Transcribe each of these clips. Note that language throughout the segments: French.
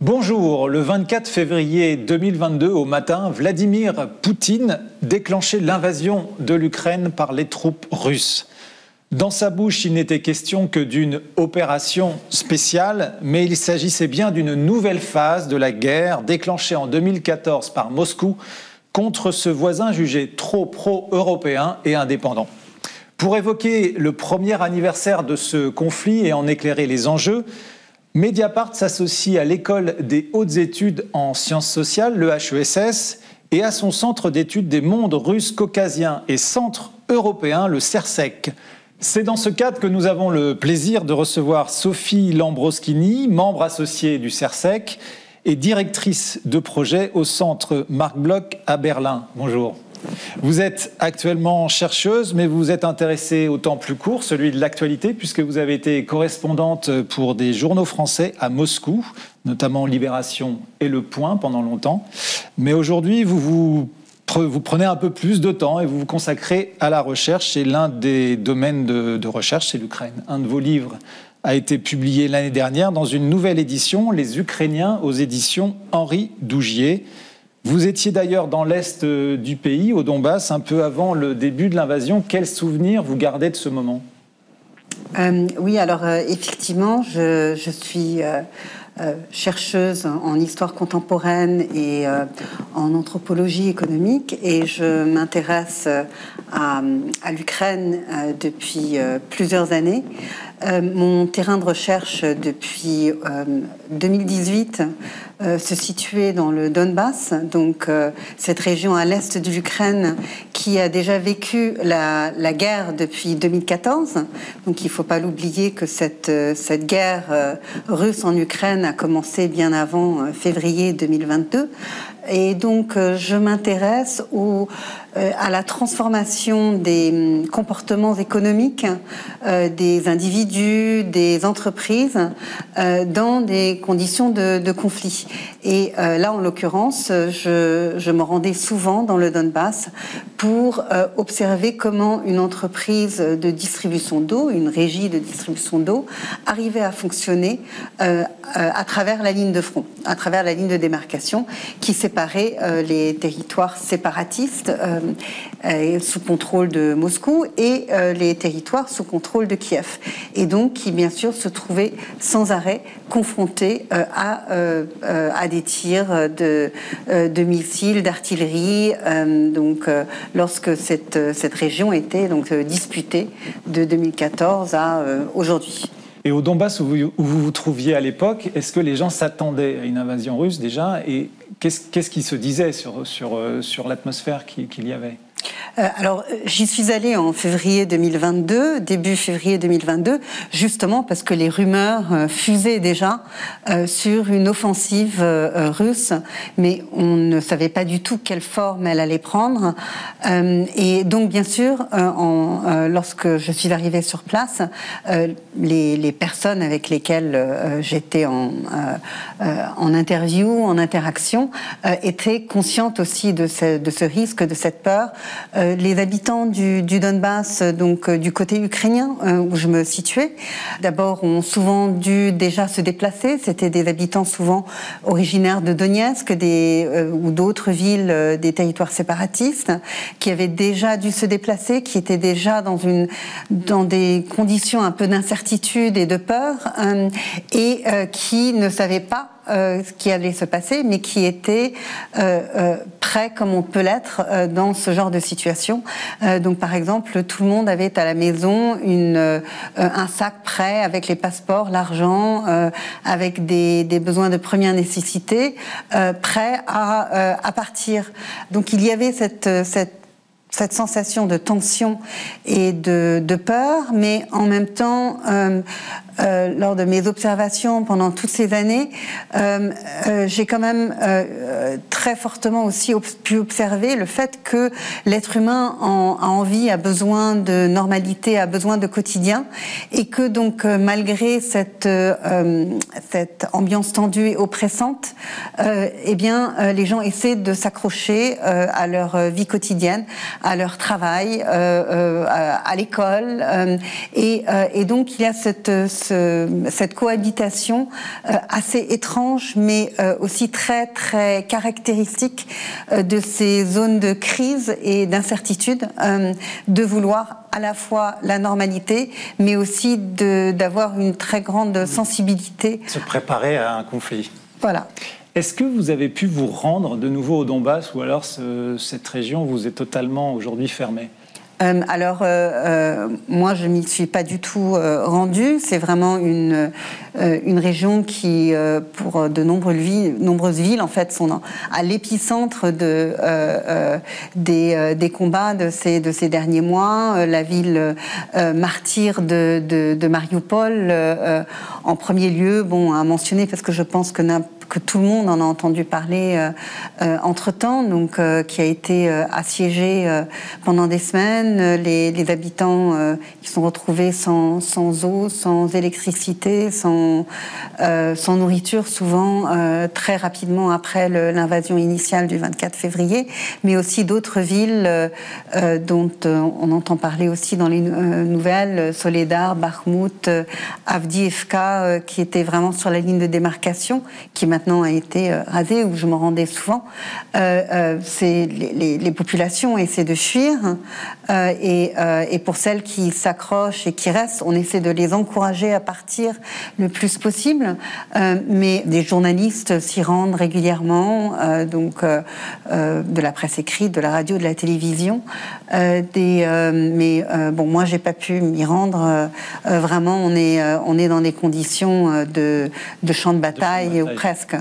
Bonjour, le 24 février 2022 au matin, Vladimir Poutine déclenchait l'invasion de l'Ukraine par les troupes russes. Dans sa bouche, il n'était question que d'une opération spéciale, mais il s'agissait bien d'une nouvelle phase de la guerre déclenchée en 2014 par Moscou contre ce voisin jugé trop pro-européen et indépendant. Pour évoquer le premier anniversaire de ce conflit et en éclairer les enjeux, Mediapart s'associe à l'École des hautes études en sciences sociales, le HESS, et à son centre d'études des mondes russes, caucasiens et centre européen, le CERSEC. C'est dans ce cadre que nous avons le plaisir de recevoir Sophie Lambroschini, membre associée du CERSEC et directrice de projet au centre Marc Bloch à Berlin. Bonjour. Vous êtes actuellement chercheuse, mais vous vous êtes intéressée au temps plus court, celui de l'actualité, puisque vous avez été correspondante pour des journaux français à Moscou, notamment Libération et Le Point pendant longtemps. Mais aujourd'hui, vous prenez un peu plus de temps et vous vous consacrez à la recherche. Et l'un des domaines de recherche, c'est l'Ukraine. Un de vos livres a été publié l'année dernière dans une nouvelle édition, Les Ukrainiens, aux éditions Henri Dougier. Vous étiez d'ailleurs dans l'est du pays, au Donbass, un peu avant le début de l'invasion. Quels souvenirs vous gardez de ce moment ? Oui, alors effectivement, je suis chercheuse en histoire contemporaine et en anthropologie économique, et je m'intéresse à l'Ukraine depuis plusieurs années. Mon terrain de recherche depuis 2018 se situait dans le Donbass, donc cette région à l'est de l'Ukraine qui a déjà vécu la guerre depuis 2014. Donc il ne faut pas l'oublier que cette guerre russe en Ukraine a commencé bien avant février 2022. Et donc je m'intéresse à la transformation des comportements économiques des individus, des entreprises dans des conditions de conflit. Et là, en l'occurrence, je me rendais souvent dans le Donbass pour observer comment une entreprise de distribution d'eau, une régie de distribution d'eau, arrivait à fonctionner à travers la ligne de front, à travers la ligne de démarcation qui séparait les territoires séparatistes sous contrôle de Moscou et les territoires sous contrôle de Kiev. Et donc, qui, bien sûr, se trouvaient sans arrêt confrontés à des tirs de missiles, d'artillerie, lorsque cette région était donc disputée de 2014 à aujourd'hui. Et au Donbass, où vous vous trouviez à l'époque, est-ce que les gens s'attendaient à une invasion russe déjà ? Et qu'est-ce qui se disait sur l'atmosphère qu'il y avait ? Alors, j'y suis allée en février 2022, début février 2022, justement parce que les rumeurs fusaient déjà sur une offensive russe, mais on ne savait pas du tout quelle forme elle allait prendre. Et donc, bien sûr, lorsque je suis arrivée sur place, les personnes avec lesquelles j'étais en interview, en interaction, étaient conscientes aussi de ce risque, de cette peur. Les habitants du Donbass, donc du côté ukrainien où je me situais, d'abord ont souvent dû déjà se déplacer. C'était des habitants souvent originaires de Donetsk ou d'autres villes des territoires séparatistes qui avaient déjà dû se déplacer, qui étaient déjà dans des conditions un peu d'incertitude et de peur et qui ne savaient pas ce qui allait se passer, mais qui était prêt, comme on peut l'être, dans ce genre de situation. Donc, par exemple, tout le monde avait à la maison un sac prêt avec les passeports, l'argent, avec des besoins de première nécessité, prêt à partir. Donc, il y avait cette sensation de tension et de peur, mais en même temps, lors de mes observations pendant toutes ces années, j'ai quand même très fortement aussi pu observer le fait que l'être humain a envie, a besoin de normalité, a besoin de quotidien, et que donc malgré cette ambiance tendue et oppressante, eh bien les gens essaient de s'accrocher à leur vie quotidienne, à leur travail, à l'école, et donc il y a cette cohabitation assez étrange, mais aussi très, très caractéristique de ces zones de crise et d'incertitude, de vouloir à la fois la normalité, mais aussi d'avoir une très grande sensibilité. Se préparer à un conflit. Voilà. Est-ce que vous avez pu vous rendre de nouveau au Donbass, ou alors cette région vous est totalement aujourd'hui fermée ? Moi, je m'y suis pas du tout rendue. C'est vraiment une région qui, pour de nombreuses villes, en fait, sont à l'épicentre des combats de ces derniers mois. La ville martyre de Mariupol, en premier lieu, à mentionner, parce que je pense que tout le monde en a entendu parler entre-temps, donc qui a été assiégé pendant des semaines. Les habitants qui sont retrouvés sans eau, sans électricité, sans nourriture, souvent très rapidement après l'invasion initiale du 24 février, mais aussi d'autres villes dont on entend parler aussi dans les nouvelles, Soledar, Bakhmout, Avdiivka, qui étaient vraiment sur la ligne de démarcation, qui maintenant a été rasée, où je me rendais souvent. Les populations essaient de fuir, et pour celles qui s'accrochent et qui restent, on essaie de les encourager à partir le plus possible, mais des journalistes s'y rendent régulièrement, de la presse écrite, de la radio, de la télévision, moi j'ai pas pu m'y rendre. Vraiment, on est dans des conditions de champ de bataille, ou presque.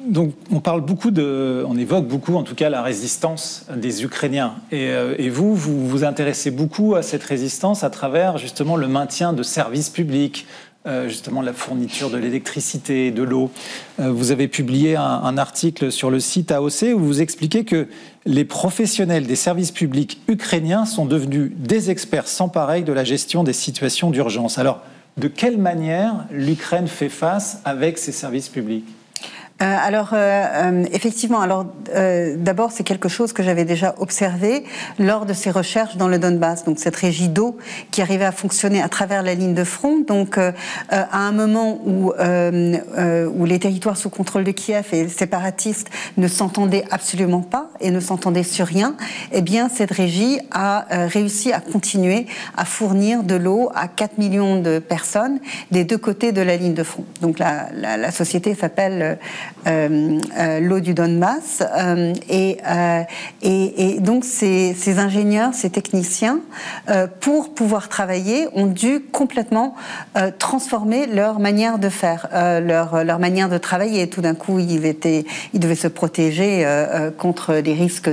Donc, on évoque beaucoup, en tout cas, la résistance des Ukrainiens. Et vous vous intéressez beaucoup à cette résistance à travers, justement, le maintien de services publics, justement la fourniture de l'électricité, de l'eau. Vous avez publié un article sur le site AOC où vous expliquez que les professionnels des services publics ukrainiens sont devenus des experts sans pareil de la gestion des situations d'urgence. Alors, de quelle manière l'Ukraine fait face avec ses services publics ? Effectivement, d'abord, c'est quelque chose que j'avais déjà observé lors de ces recherches dans le Donbass. Donc, cette régie d'eau qui arrivait à fonctionner à travers la ligne de front. Donc, à un moment où les territoires sous contrôle de Kiev et les séparatistes ne s'entendaient absolument pas et ne s'entendaient sur rien, eh bien, cette régie a réussi à continuer à fournir de l'eau à 4 millions de personnes des deux côtés de la ligne de front. Donc, la société s'appelle l'eau du Donbass, et donc ces ingénieurs, ces techniciens, pour pouvoir travailler, ont dû complètement transformer leur manière de faire, leur manière de travailler. Tout d'un coup, ils devaient se protéger contre des risques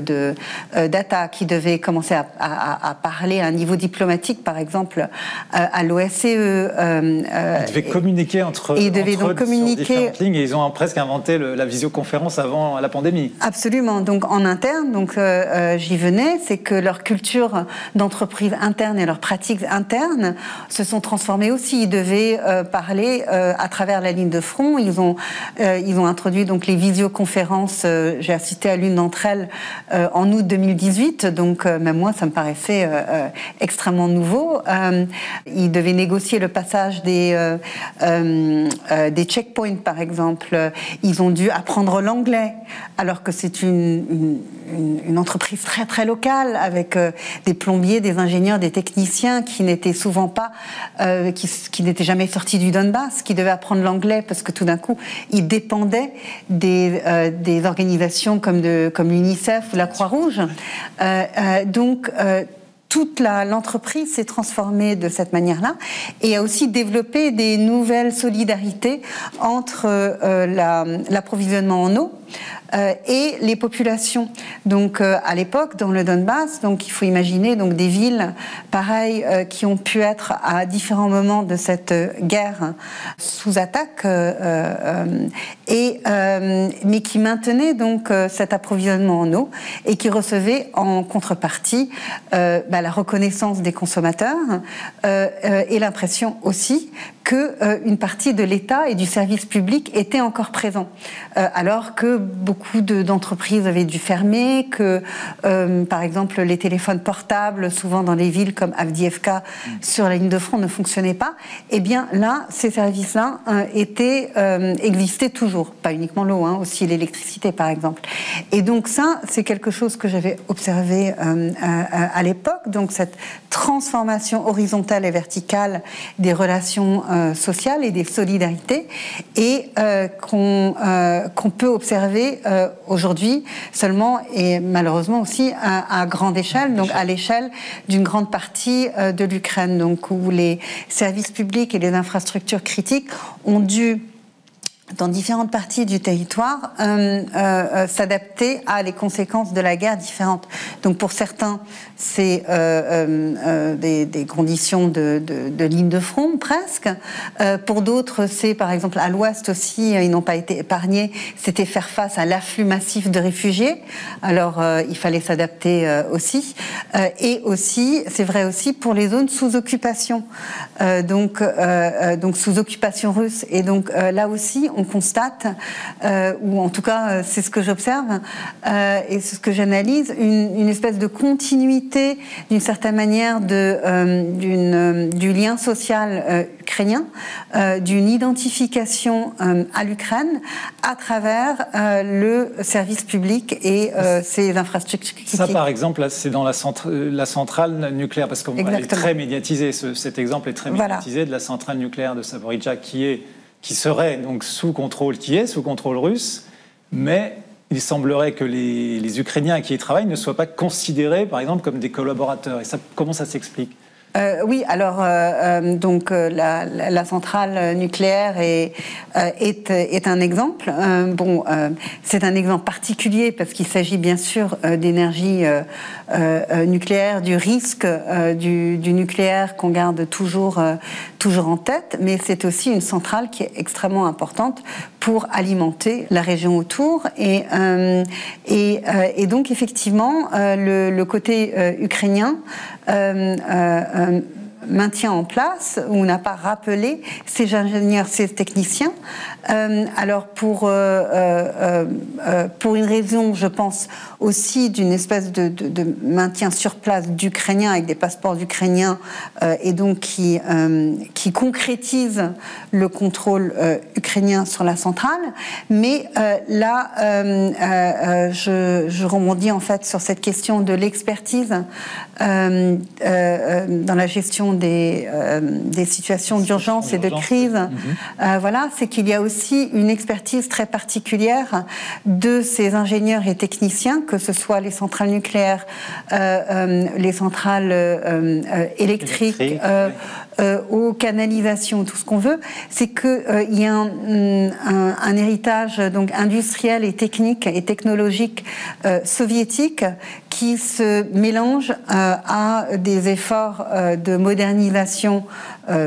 d'attaque. Ils devaient commencer à parler à un niveau diplomatique, par exemple, à l'OSCE. Ils devaient communiquer entre eux sur différentes lignes, et ils ont presque inventé la visioconférence avant la pandémie. Absolument. Donc en interne, j'y venais, c'est que leur culture d'entreprise interne et leurs pratiques internes se sont transformées aussi. Ils devaient parler à travers la ligne de front. Ils ont introduit donc les visioconférences. J'ai assisté à l'une d'entre elles en août 2018. Donc même moi, ça me paraissait extrêmement nouveau. Ils devaient négocier le passage des checkpoints, par exemple. Ils ont dû apprendre l'anglais, alors que c'est une entreprise très très locale, avec des plombiers, des ingénieurs, des techniciens qui n'étaient souvent pas, qui n'étaient jamais sortis du Donbass, qui devaient apprendre l'anglais parce que tout d'un coup ils dépendaient des organisations comme l'UNICEF ou la Croix-Rouge. Toute l'entreprise s'est transformée de cette manière-là et a aussi développé des nouvelles solidarités entre l'approvisionnement en eau et les populations. Donc à l'époque, dans le Donbass, il faut imaginer des villes pareilles qui ont pu être à différents moments de cette guerre sous attaque, mais qui maintenait donc cet approvisionnement en eau et qui recevait en contrepartie la reconnaissance des consommateurs et l'impression aussi qu'une partie de l'État et du service public était encore présent, alors que beaucoup d'entreprises avaient dû fermer, que par exemple les téléphones portables, souvent dans les villes comme Avdiivka, sur la ligne de front, ne fonctionnaient pas. Eh bien là, ces services-là existaient toujours, pas uniquement l'eau, aussi l'électricité par exemple. Et donc ça, c'est quelque chose que j'avais observé à l'époque, donc cette transformation horizontale et verticale des relations sociales et des solidarités, et qu'on peut observer aujourd'hui seulement, et malheureusement aussi à grande échelle, donc à l'échelle d'une grande partie de l'Ukraine, donc où les services publics et les infrastructures critiques ont dû, dans différentes parties du territoire, s'adapter à les conséquences de la guerre différentes. Donc pour certains, c'est des conditions de ligne de front, presque. Pour d'autres, c'est par exemple à l'ouest aussi, ils n'ont pas été épargnés, c'était faire face à l'afflux massif de réfugiés. Alors il fallait s'adapter aussi. Et aussi, c'est vrai aussi pour les zones sous occupation. Donc sous occupation russe. Et donc là aussi, on constate, ou en tout cas c'est ce que j'observe et c'est ce que j'analyse, une espèce de continuité d'une certaine manière du lien social ukrainien, d'une identification à l'Ukraine à travers le service public et ses infrastructures critiques. Ça par exemple, c'est dans la centrale nucléaire, parce qu'elle est très médiatisée, cet exemple est très médiatisé, de la centrale nucléaire de Zaporijjia qui serait donc sous contrôle russe, mais il semblerait que les Ukrainiens qui y travaillent ne soient pas considérés, par exemple, comme des collaborateurs. Et ça, comment ça s'explique ? Oui, alors donc la centrale nucléaire est un exemple. C'est un exemple particulier parce qu'il s'agit bien sûr d'énergie nucléaire, du risque du nucléaire qu'on garde toujours en tête, mais c'est aussi une centrale qui est extrêmement importante pour alimenter la région autour et donc effectivement le côté ukrainien maintient en place, ou n'a pas rappelé ces ingénieurs, ces techniciens. Alors pour une raison, je pense, aussi d'une espèce de maintien sur place d'Ukrainiens avec des passeports ukrainiens et donc qui concrétise le contrôle ukrainien sur la centrale. Mais là, je rebondis en fait sur cette question de l'expertise dans la gestion des situations d'urgence et de crise. Voilà, c'est qu'il y a aussi une expertise très particulière de ces ingénieurs et techniciens, que ce soit les centrales nucléaires, les centrales électriques, aux canalisations, tout ce qu'on veut. C'est qu'il y a un héritage donc industriel et technique et technologique soviétique qui se mélange à des efforts de modernisation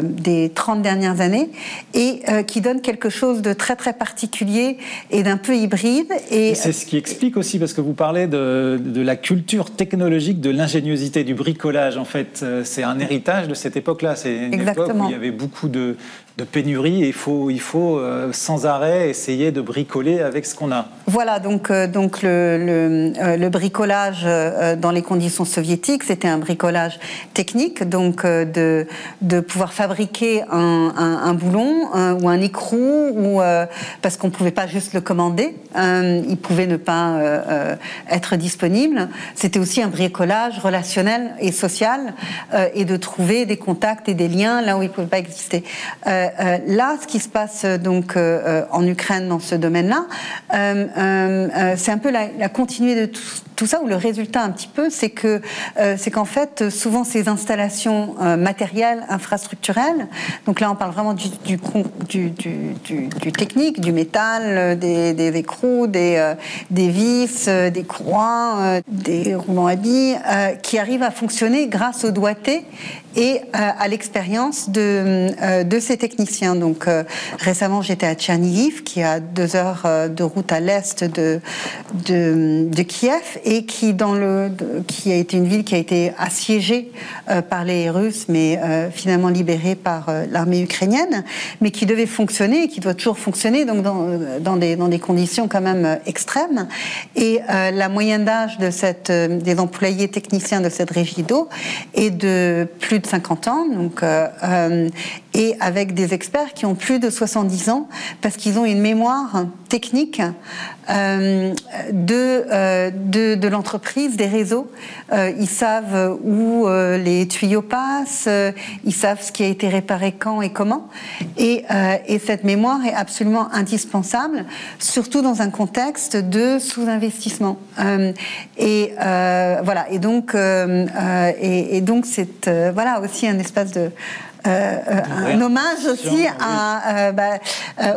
des 30 dernières années et qui donne quelque chose de très très particulier et d'un peu hybride. Et c'est ce qui explique aussi, parce que vous parlez de la culture technologique, de l'ingéniosité, du bricolage. En fait, c'est un héritage de cette époque-là. C'est une époque où il y avait beaucoup de pénurie et il faut sans arrêt essayer de bricoler avec ce qu'on a. Voilà, donc le bricolage dans les conditions soviétiques, c'était un bricolage technique, donc de pouvoir fabriquer un boulon ou un écrou, parce qu'on ne pouvait pas juste le commander, il pouvait ne pas être disponible. C'était aussi un bricolage relationnel et social, et de trouver des contacts et des liens là où ils ne pouvaient pas exister. Là, ce qui se passe donc en Ukraine dans ce domaine-là, c'est un peu la continuité de tout ça, ou le résultat un petit peu, c'est qu'en fait, souvent ces installations matérielles, infrastructurelles, donc là on parle vraiment du technique, du métal, des écrous, des vis, des courroies, des roulants à billes, qui arrivent à fonctionner grâce au doigté et à l'expérience de ces techniciens. Donc récemment, j'étais à Tchernihiv, qui est à 2 heures de route à l'est de Kiev, et qui a été une ville qui a été assiégée par les Russes, mais finalement libérée par l'armée ukrainienne, mais qui devait fonctionner et qui doit toujours fonctionner, donc dans des conditions quand même extrêmes. Et la moyenne d'âge des employés techniciens de cette régie d'eau est de plus de 50 ans, donc, et avec des experts qui ont plus de 70 ans, parce qu'ils ont une mémoire technique de l'entreprise, des réseaux. Ils savent où les tuyaux passent, ils savent ce qui a été réparé quand et comment. Et cette mémoire est absolument indispensable, surtout dans un contexte de sous-investissement. Voilà. Et donc c'est voilà aussi un espace de un hommage aussi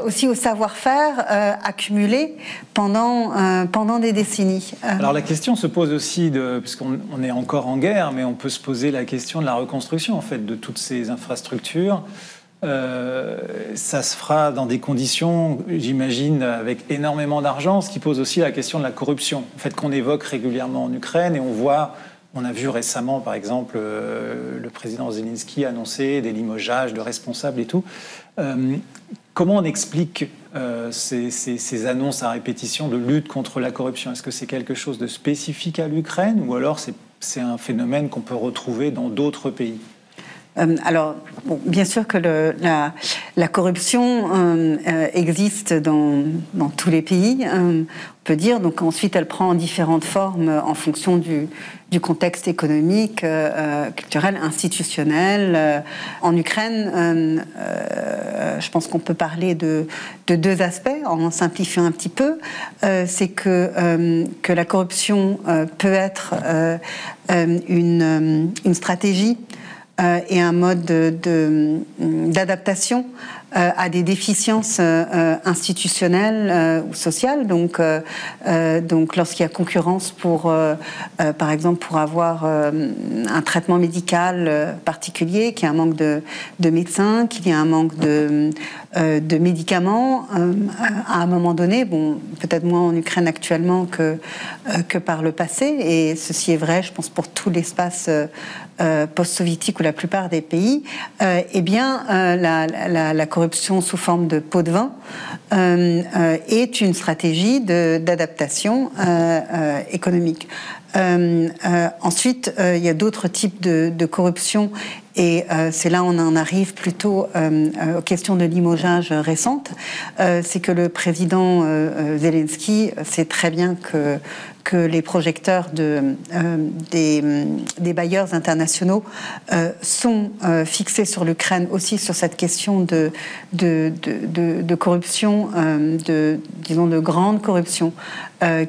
aussi au savoir-faire accumulé pendant des décennies. Alors la question se pose aussi, puisqu'on est encore en guerre, mais on peut se poser la question de la reconstruction en fait de toutes ces infrastructures. Ça se fera dans des conditions, j'imagine, avec énormément d'argent, ce qui pose aussi la question de la corruption, en fait, qu'on évoque régulièrement en Ukraine, et on a vu récemment, par exemple, le président Zelensky annoncer des limogeages de responsables et tout. Comment on explique ces annonces à répétition de lutte contre la corruption? Est-ce que c'est quelque chose de spécifique à l'Ukraine, ou alors c'est un phénomène qu'on peut retrouver dans d'autres pays? Alors, bon, bien sûr que la corruption existe dans tous les pays, on peut dire. Donc ensuite, elle prend différentes formes en fonction du contexte économique, culturel, institutionnel. En Ukraine, je pense qu'on peut parler de 2 aspects, en simplifiant un petit peu. C'est que la corruption peut être une stratégie et un mode d'adaptation à des déficiences institutionnelles ou sociales. Donc lorsqu'il y a concurrence par exemple, pour avoir un traitement médical particulier, qu'il y a un manque de médecins, qu'il y a un manque de médicaments, à un moment donné, bon, peut-être moins en Ukraine actuellement que par le passé, et ceci est vrai, je pense, pour tout l'espace post-soviétique ou la plupart des pays, eh bien, la corruption sous forme de pot de vin est une stratégie d'adaptation économique. Ensuite, il y a d'autres types de corruption, et c'est là où on en arrive plutôt aux questions de limogeage récentes. C'est que le président Zelensky sait très bien que les projecteurs des bailleurs internationaux sont fixés sur l'Ukraine, aussi sur cette question de corruption, disons de grande corruption,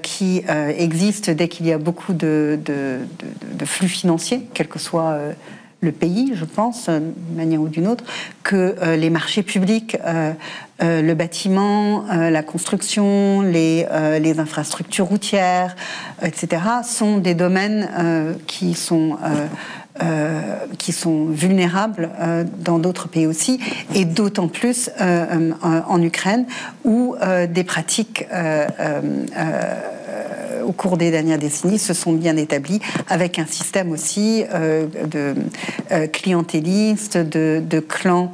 qui existe dès qu'il y a beaucoup de flux financiers, quel que soit le pays, je pense, d'une manière ou d'une autre, que les marchés publics, le bâtiment, la construction, les infrastructures routières, etc., sont des domaines qui sont vulnérables dans d'autres pays aussi, et d'autant plus en Ukraine, où des pratiques au cours des dernières décennies se sont bien établies, avec un système aussi de clientélistes, de clans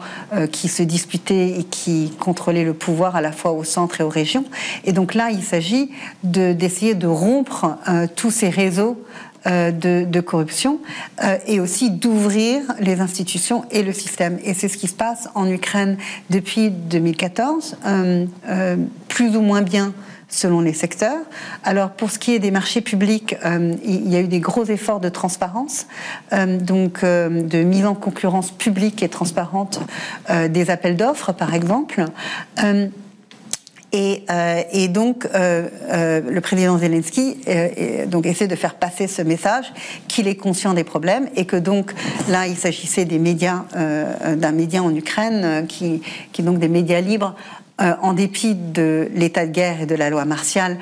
qui se disputaient et qui contrôlaient le pouvoir à la fois au centre et aux régions. Et donc là, il s'agit d'essayer de rompre tous ces réseaux de corruption et aussi d'ouvrir les institutions et le système. Et c'est ce qui se passe en Ukraine depuis 2014, plus ou moins bien selon les secteurs. Alors, pour ce qui est des marchés publics, il y a eu des gros efforts de transparence, de mise en concurrence publique et transparente des appels d'offres, par exemple. Et donc, le président Zelensky essaie de faire passer ce message, qu'il est conscient des problèmes, et que donc là, il s'agissait des médias, d'un média en Ukraine, qui donc des médias libres, en dépit de l'état de guerre et de la loi martiale,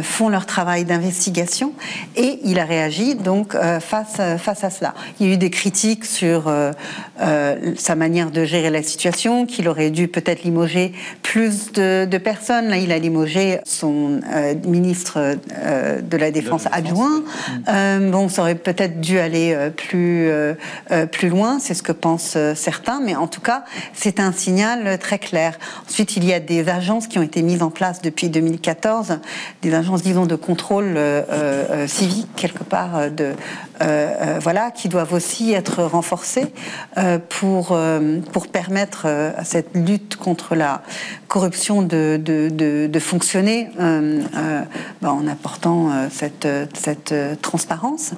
font leur travail d'investigation, et il a réagi donc face à cela. Il y a eu des critiques sur sa manière de gérer la situation, qu'il aurait dû peut-être limoger plus de personnes. Là, il a limogé son ministre de la Défense adjoint. Bon, ça aurait peut-être dû aller plus loin, c'est ce que pensent certains, mais en tout cas, c'est un signal très clair. Ensuite, il y a des agences qui ont été mises en place depuis 2014, des agences, disons, de contrôle civique, quelque part, voilà, qui doivent aussi être renforcées pour permettre à cette lutte contre la corruption de fonctionner en apportant cette transparence.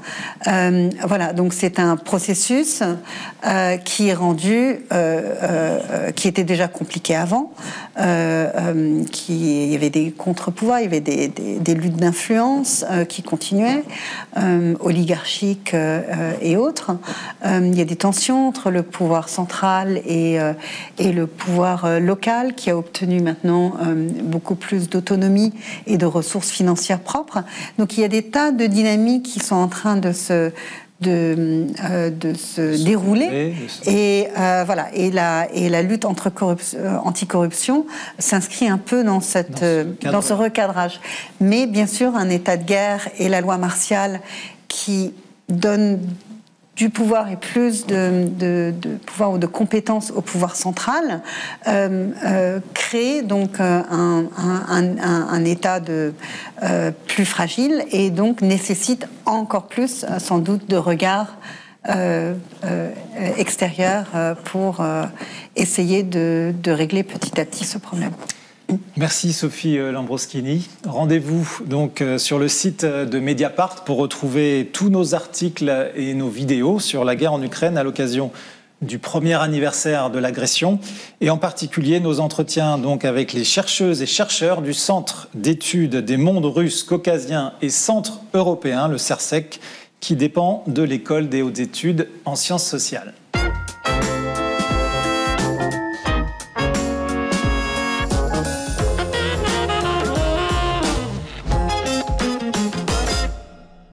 Voilà, donc c'est un processus qui est rendu, qui était déjà compliqué avant, il y avait des contre-pouvoirs, il y avait des luttes d'influence qui continuaient, oligarchiques et autres. Il y a des tensions entre le pouvoir central et le pouvoir local, qui a obtenu maintenant beaucoup plus d'autonomie et de ressources financières propres. Donc il y a des tas de dynamiques qui sont en train de se dérouler, et voilà, et la lutte anticorruption s'inscrit un peu dans ce recadrage. Mais bien sûr, un état de guerre et la loi martiale qui donne du pouvoir et plus de pouvoir ou de compétences au pouvoir central, crée donc un état plus fragile, et donc nécessite encore plus, sans doute, de regard extérieur pour essayer de régler petit à petit ce problème. Merci Sophie Lambroschini. Rendez-vous donc sur le site de Mediapart pour retrouver tous nos articles et nos vidéos sur la guerre en Ukraine à l'occasion du premier anniversaire de l'agression, et en particulier nos entretiens donc avec les chercheuses et chercheurs du Centre d'études des mondes russes, caucasiens et centre européen, le CERSEC, qui dépend de l'École des hautes études en sciences sociales.